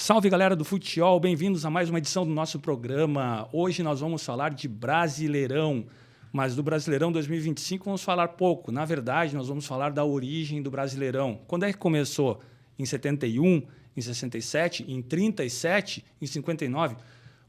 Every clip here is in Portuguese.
Salve, galera do futebol, bem-vindos a mais uma edição do nosso programa. Hoje nós vamos falar de Brasileirão, mas do Brasileirão 2025 vamos falar pouco. Na verdade, nós vamos falar da origem do Brasileirão. Quando é que começou? Em 71, em 67, em 37, em 59?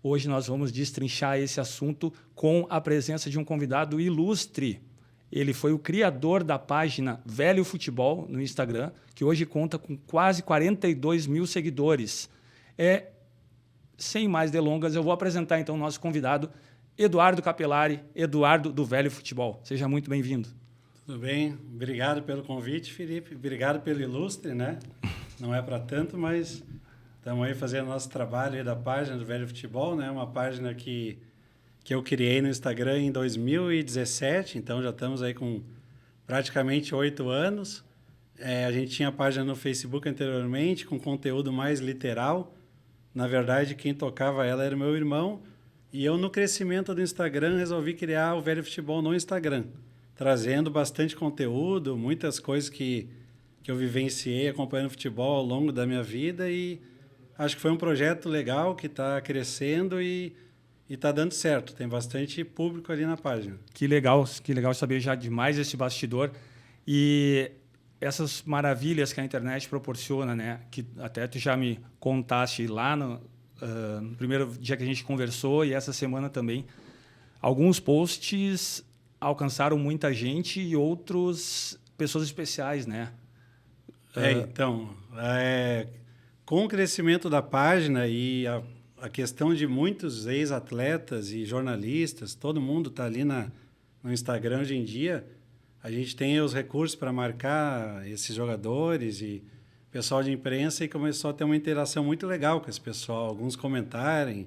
Hoje nós vamos destrinchar esse assunto com a presença de um convidado ilustre. Ele foi o criador da página Velho Futebol no Instagram, que hoje conta com quase 42 mil seguidores. Sem mais delongas, eu vou apresentar então o nosso convidado, Eduardo Capelari, Eduardo do Velho Futebol. Seja muito bem-vindo. Tudo bem, obrigado pelo convite, Felipe. Obrigado pelo ilustre, né? Não é para tanto, mas estamos aí fazendo nosso trabalho aí da página do Velho Futebol, né? Uma página que eu criei no Instagram em 2017, então já estamos aí com praticamente 8 anos. A gente tinha página no Facebook anteriormente, com conteúdo mais literal. Na verdade, quem tocava ela era meu irmão, e eu, no crescimento do Instagram, resolvi criar o Velho Futebol no Instagram, trazendo bastante conteúdo, muitas coisas que eu vivenciei acompanhando futebol ao longo da minha vida, e acho que foi um projeto legal que está crescendo e está dando certo. Tem bastante público ali na página. Que legal saber já demais esse bastidor e essas maravilhas que a internet proporciona, né? Que até tu já me contaste lá no primeiro dia que a gente conversou e essa semana também. Alguns posts alcançaram muita gente e outros pessoas especiais, né? Com o crescimento da página e a questão de muitos ex-atletas e jornalistas, todo mundo está ali no Instagram hoje em dia, a gente tem os recursos para marcar esses jogadores e pessoal de imprensa, e começou a ter uma interação muito legal com esse pessoal. Alguns comentarem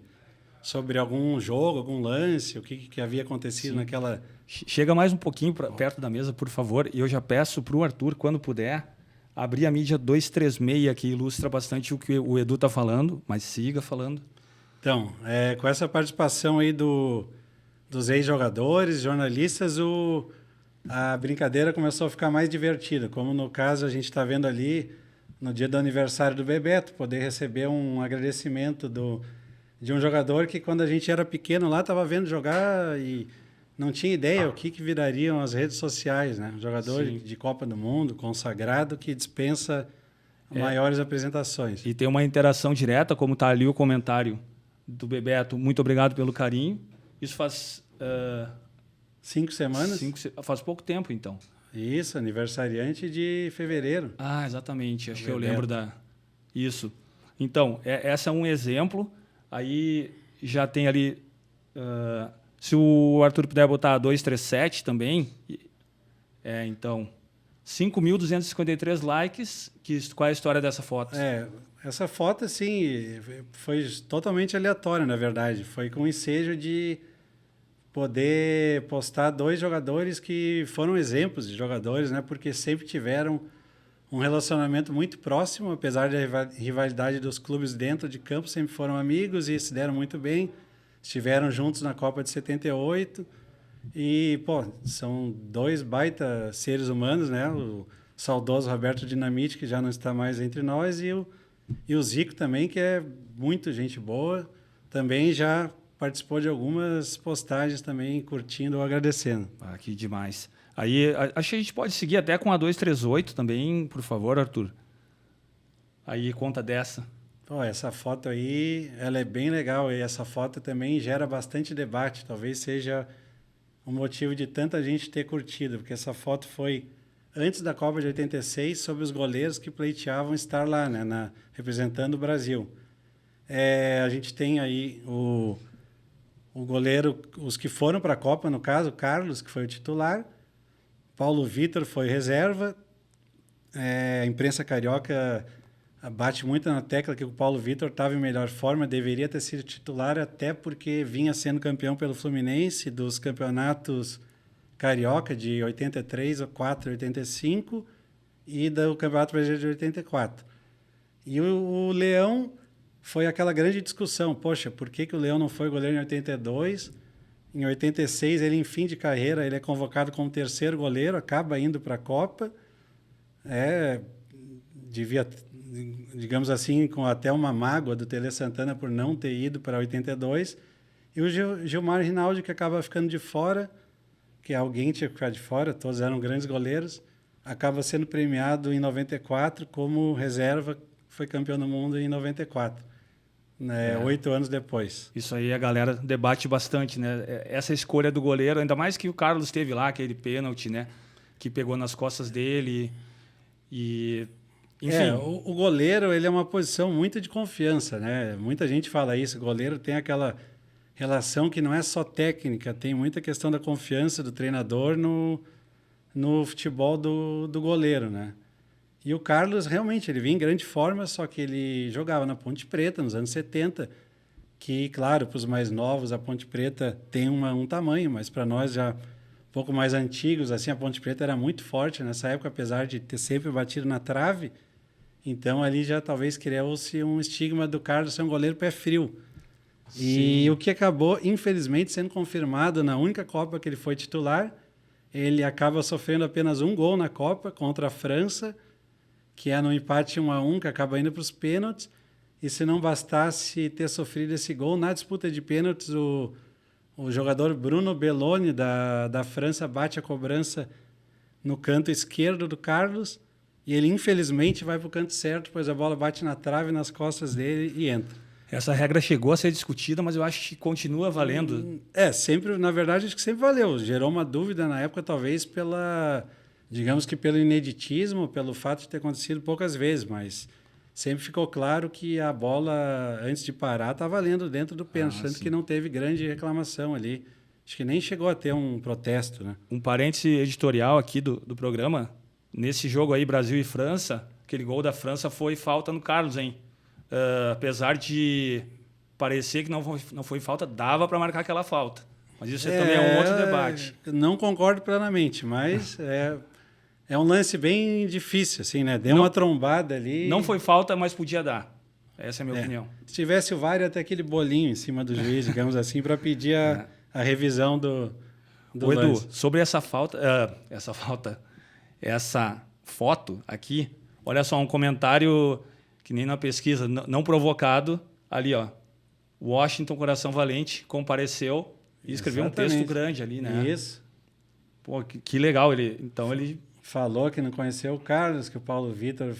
sobre algum jogo, algum lance, o que havia acontecido. Sim. Naquela... Chega mais um pouquinho perto da mesa, por favor, e eu já peço para o Arthur, quando puder, abrir a mídia 236, que ilustra bastante o que o Edu está falando, mas siga falando. Então, com essa participação aí dos ex-jogadores, jornalistas, a brincadeira começou a ficar mais divertida. Como no caso a gente está vendo ali, no dia do aniversário do Bebeto, poder receber um agradecimento de um jogador que, quando a gente era pequeno lá, estava vendo jogar e não tinha ideia o que virariam as redes sociais, né? Um jogador de Copa do Mundo, consagrado, que dispensa maiores apresentações. E tem uma interação direta, como está ali o comentário do Bebeto. Muito obrigado pelo carinho. Isso faz 5 semanas? Faz pouco tempo, então. Isso, aniversariante de fevereiro. Ah, exatamente. Acho que eu lembro Isso. Então, esse é um exemplo. Aí já tem ali... se o Arthur puder botar 237 também. Então, 5.253 likes. Qual é a história dessa foto? Essa foto, assim, foi totalmente aleatória, na verdade. Foi com o ensejo de poder postar 2 jogadores que foram exemplos de jogadores, né? Porque sempre tiveram um relacionamento muito próximo, apesar da rivalidade dos clubes dentro de campo, sempre foram amigos e se deram muito bem. Estiveram juntos na Copa de 78 e, são 2 baita seres humanos, né? O saudoso Roberto Dinamite, que já não está mais entre nós, e o Zico também, que é muito gente boa, também já participou de algumas postagens também, curtindo ou agradecendo. Ah, que demais. Aí, acho que a gente pode seguir até com a 238 também, por favor, Arthur. Aí, conta dessa. Essa foto aí, ela é bem legal, e essa foto também gera bastante debate. Talvez seja um motivo de tanta gente ter curtido, porque essa foto foi antes da Copa de 86, sobre os goleiros que pleiteavam estar lá, né, representando o Brasil. A gente tem aí o goleiro, os que foram para a Copa, no caso, Carlos, que foi o titular, Paulo Vitor foi reserva. A imprensa carioca bate muito na tecla que o Paulo Vitor estava em melhor forma, deveria ter sido titular, até porque vinha sendo campeão pelo Fluminense dos campeonatos carioca de 83, 4, 85 e do Campeonato Brasileiro de 84. E o Leão foi aquela grande discussão. Poxa, por que o Leão não foi goleiro em 82? Em 86, ele em fim de carreira, ele é convocado como 3º goleiro, acaba indo para a Copa. digamos assim, com até uma mágoa do Tele Santana por não ter ido para 82, e o Gilmar Rinaldi, que acaba ficando de fora, que alguém tinha que ficar de fora, todos eram grandes goleiros, acaba sendo premiado em 94 como reserva, foi campeão do mundo em 94, né, 8 anos depois. Isso aí a galera debate bastante, né? Essa escolha do goleiro, ainda mais que o Carlos teve lá, aquele pênalti, né? Que pegou nas costas dele e... Enfim. O goleiro, ele é uma posição muito de confiança, né? Muita gente fala isso, o goleiro tem aquela relação que não é só técnica, tem muita questão da confiança do treinador no futebol do goleiro, né? E o Carlos, realmente, ele vinha em grande forma, só que ele jogava na Ponte Preta, nos anos 70, que, claro, para os mais novos, a Ponte Preta tem um tamanho, mas para nós já um pouco mais antigos, assim, a Ponte Preta era muito forte nessa época, apesar de ter sempre batido na trave. Então, ali já talvez criou-se um estigma do Carlos ser um goleiro pé frio. Sim. E o que acabou, infelizmente, sendo confirmado na única Copa que ele foi titular, ele acaba sofrendo apenas um gol na Copa contra a França, que é no empate 1-1, que acaba indo para os pênaltis. E se não bastasse ter sofrido esse gol, na disputa de pênaltis, o jogador Bruno Belloni, da França, bate a cobrança no canto esquerdo do Carlos, e ele, infelizmente, vai para o canto certo, pois a bola bate na trave, nas costas dele e entra. Essa regra chegou a ser discutida, mas eu acho que continua valendo. Sempre, na verdade, acho que sempre valeu. Gerou uma dúvida na época, talvez digamos que pelo ineditismo, pelo fato de ter acontecido poucas vezes, mas sempre ficou claro que a bola, antes de parar, está valendo dentro do pênalti, tanto que não teve grande reclamação ali. Acho que nem chegou a ter um protesto, né? Um parêntese editorial aqui do programa. Nesse jogo aí, Brasil e França, aquele gol da França foi falta no Carlos, hein? Apesar de parecer que não foi falta, dava para marcar aquela falta. Mas isso também é um outro debate. Não concordo plenamente, mas é um lance bem difícil, assim, né? Deu uma trombada ali. Não foi falta, mas podia dar. Essa é a minha opinião. Se tivesse o VAR, ia ter aquele bolinho em cima do juiz, digamos assim, para pedir a revisão do Edu, lance. sobre essa foto aqui, olha só, um comentário que nem na pesquisa, não provocado, ali, ó. Washington Coração Valente compareceu e escreveu um texto grande ali, né? Isso. Pô, que legal. Ele falou que não conheceu o Carlos, que o Paulo Vitor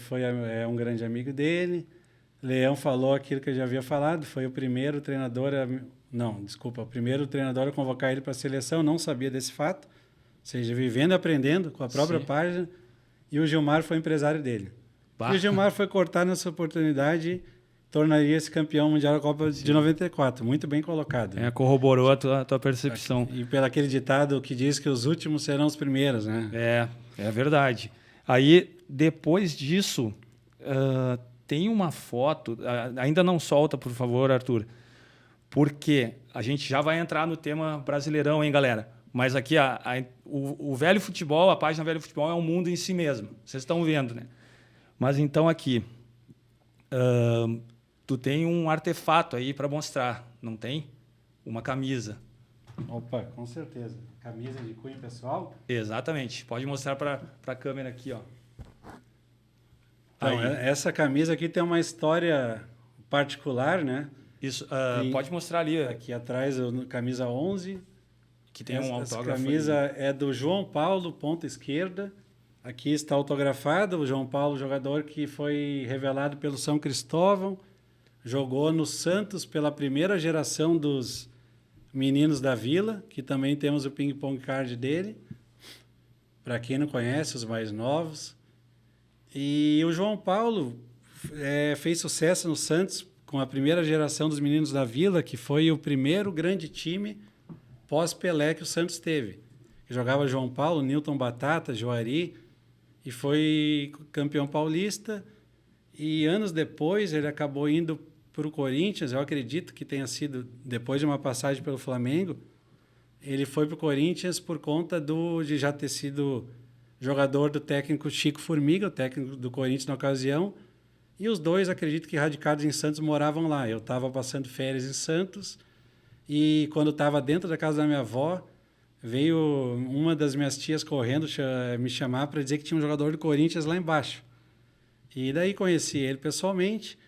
é um grande amigo dele. Leão falou aquilo que eu já havia falado, foi o primeiro treinador o primeiro treinador a convocar ele para a seleção, não sabia desse fato, ou seja, vivendo e aprendendo com a própria página, e o Gilmar foi empresário dele. Bah. E o Gilmar foi cortar nessa oportunidade e tornaria-se campeão mundial da Copa de 94, muito bem colocado. Corroborou a tua percepção. E pelo aquele ditado que diz que os últimos serão os primeiros, né? É verdade. Aí, depois disso, tem uma foto, ainda não solta, por favor, Arthur, porque a gente já vai entrar no tema Brasileirão, hein, galera? Mas aqui o Velho Futebol, a página Velho Futebol é um mundo em si mesmo. Vocês estão vendo, né? Mas então aqui, tu tem um artefato aí para mostrar, não tem? Uma camisa. Opa, com certeza. Camisa de cunho pessoal? Exatamente. Pode mostrar para a câmera aqui, ó. Então, essa camisa aqui tem uma história particular, né? Isso, pode mostrar ali. Aqui atrás, camisa 11. Que tem um autógrafo. Essa camisa é do João Paulo, ponta esquerda. Aqui está autografado. O João Paulo, jogador que foi revelado pelo São Cristóvão. Jogou no Santos pela primeira geração dos meninos da Vila, que também temos o ping-pong card dele. Para quem não conhece, os mais novos. E o João Paulo fez sucesso no Santos com a primeira geração dos meninos da Vila, que foi o primeiro grande time pós-Pelé que o Santos teve. Jogava João Paulo, Newton Batata, Joari, e foi campeão paulista. E anos depois ele acabou indo para o Corinthians, eu acredito que tenha sido depois de uma passagem pelo Flamengo. Ele foi para o Corinthians por conta de já ter sido jogador do técnico Chico Formiga, o técnico do Corinthians na ocasião, e os dois, acredito que radicados em Santos, moravam lá. Eu estava passando férias em Santos e quando estava dentro da casa da minha avó, veio uma das minhas tias correndo me chamar para dizer que tinha um jogador do Corinthians lá embaixo. E daí conheci ele pessoalmente.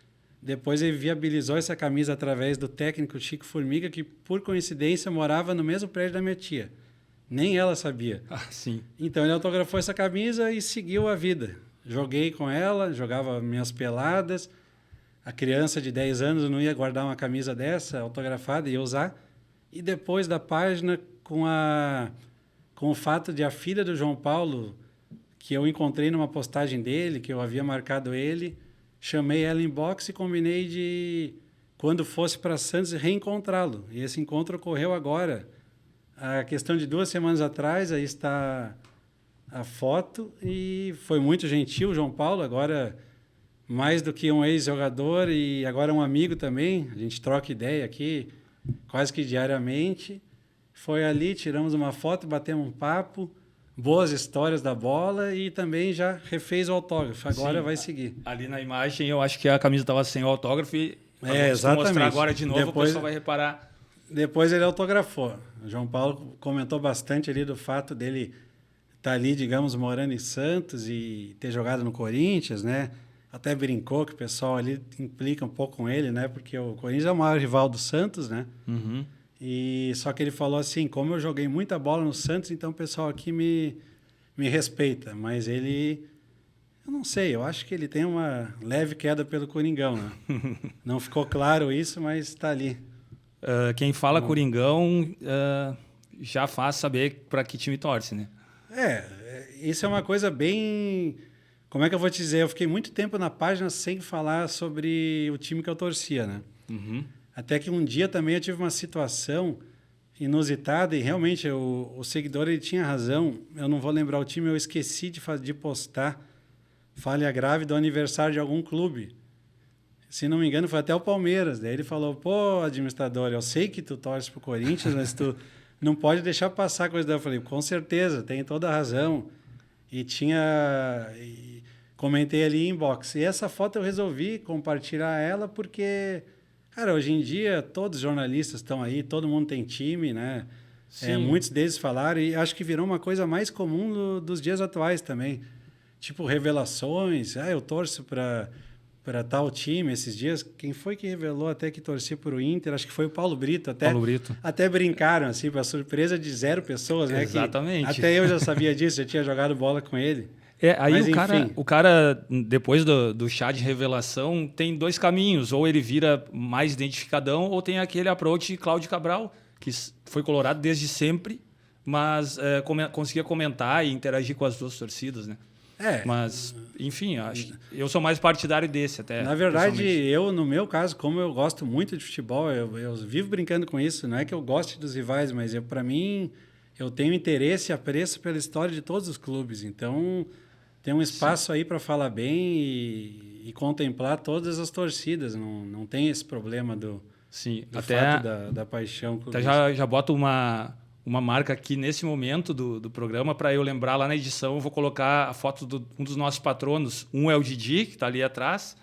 Depois ele viabilizou essa camisa através do técnico Chico Formiga, que por coincidência morava no mesmo prédio da minha tia. Nem ela sabia. Ah, sim. Então ele autografou essa camisa e seguiu a vida. Joguei com ela, jogava minhas peladas. A criança de 10 anos não ia guardar uma camisa dessa, autografada, ia usar. E depois da página, com o fato de a filha do João Paulo, que eu encontrei numa postagem dele, que eu havia marcado ele, chamei ela em box e combinei de, quando fosse para Santos, reencontrá-lo. E esse encontro ocorreu agora. A questão de 2 semanas atrás, aí está a foto, e foi muito gentil o João Paulo, agora mais do que um ex-jogador e agora um amigo também. A gente troca ideia aqui quase que diariamente. Foi ali, tiramos uma foto, batemos um papo, boas histórias da bola e também já refez o autógrafo. Agora vai seguir. Ali na imagem eu acho que a camisa estava sem o autógrafo e exatamente. Mostrar agora de novo, depois, o pessoal vai reparar. Depois ele autografou. O João Paulo comentou bastante ali do fato dele estar ali, digamos, morando em Santos e ter jogado no Corinthians, né? Até brincou que o pessoal ali implica um pouco com ele, né? Porque o Corinthians é o maior rival do Santos, né? Uhum. E só que ele falou assim, como eu joguei muita bola no Santos, então o pessoal aqui me respeita. Mas ele, eu não sei, eu acho que ele tem uma leve queda pelo Coringão, né? Não ficou claro isso, mas está ali. Quem fala Coringão já faz saber para que time torce, né? Isso é uma coisa bem... Como é que eu vou te dizer? Eu fiquei muito tempo na página sem falar sobre o time que eu torcia, né? Uhum. Até que um dia também eu tive uma situação inusitada e realmente o seguidor ele tinha razão. Eu não vou lembrar o time, eu esqueci de postar falha grave do aniversário de algum clube. Se não me engano, foi até o Palmeiras. Daí ele falou, pô, administrador, eu sei que tu torce pro Corinthians, mas tu não pode deixar passar a coisa dela. Eu falei, com certeza, tem toda a razão. E comentei ali em inbox. E essa foto eu resolvi compartilhar ela porque, cara, hoje em dia todos os jornalistas estão aí, todo mundo tem time, né? Muitos deles falaram e acho que virou uma coisa mais comum dos dias atuais também. Tipo, revelações. Eu torço para tal time esses dias. Quem foi que revelou até que torcia para o Inter? Acho que foi o Paulo Brito. Paulo Brito. Até brincaram, assim, para surpresa de 0 pessoas, né? Exatamente. Até eu já sabia disso, já tinha jogado bola com ele. Aí mas, o cara, depois do chá de revelação, tem 2 caminhos. Ou ele vira mais identificadão, ou tem aquele approach de Cláudio Cabral, que foi colorado desde sempre, mas conseguia comentar e interagir com as 2 torcidas, né? Mas, enfim, eu sou mais partidário desse até. Na verdade, no meu caso, como eu gosto muito de futebol, eu vivo brincando com isso. Não é que eu goste dos rivais, mas para mim, eu tenho interesse e apreço pela história de todos os clubes. Então, tem um espaço aí para falar bem e contemplar todas as torcidas. Não tem esse problema do fato da paixão. Até já boto uma marca aqui nesse momento do programa para eu lembrar lá na edição. Eu vou colocar a foto de um dos nossos patronos. Um é o Didi, que está ali atrás,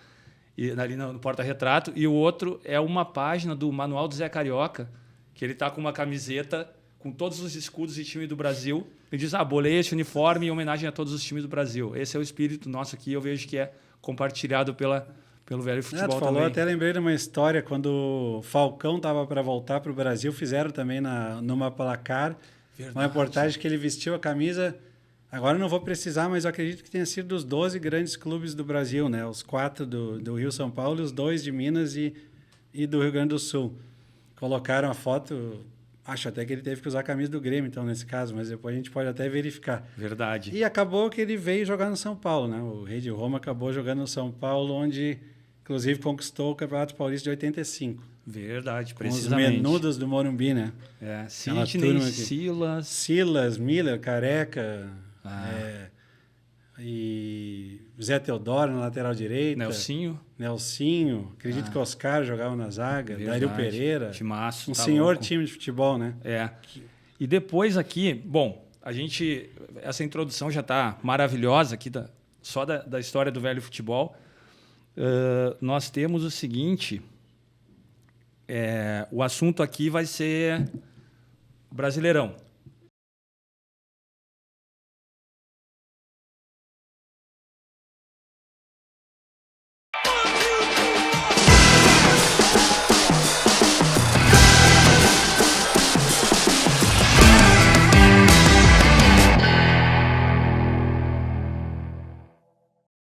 ali no porta-retrato, e o outro é uma página do Manual do Zé Carioca, que ele está com uma camiseta com todos os escudos e time do Brasil. Ele diz, bolei esse uniforme em homenagem a todos os times do Brasil. Esse é o espírito nosso aqui, eu vejo que é compartilhado pelo velho futebol tu falou, também. Até lembrei de uma história, quando o Falcão estava para voltar para o Brasil, fizeram também numa placar, uma reportagem que ele vestiu a camisa, agora não vou precisar, mas eu acredito que tenha sido dos 12 grandes clubes do Brasil, né? Os 4 do Rio São Paulo, os 2 de Minas e do Rio Grande do Sul. Colocaram a foto, acho até que ele teve que usar a camisa do Grêmio, então, nesse caso, mas depois a gente pode até verificar. Verdade. E acabou que ele veio jogar no São Paulo, né? O Rei de Roma acabou jogando no São Paulo, onde inclusive conquistou o Campeonato Paulista de 85. Verdade, precisamente. Com os menudos do Morumbi, né? Sidney, Silas, Miller, Careca, e Zé Teodoro na lateral direita. Nelsinho. Acredito que Oscar jogava na zaga. Dario Pereira. Timaço, senhor time de futebol, né? E depois aqui, essa introdução já está maravilhosa aqui, só da história do velho futebol. Nós temos o seguinte, o assunto aqui vai ser Brasileirão.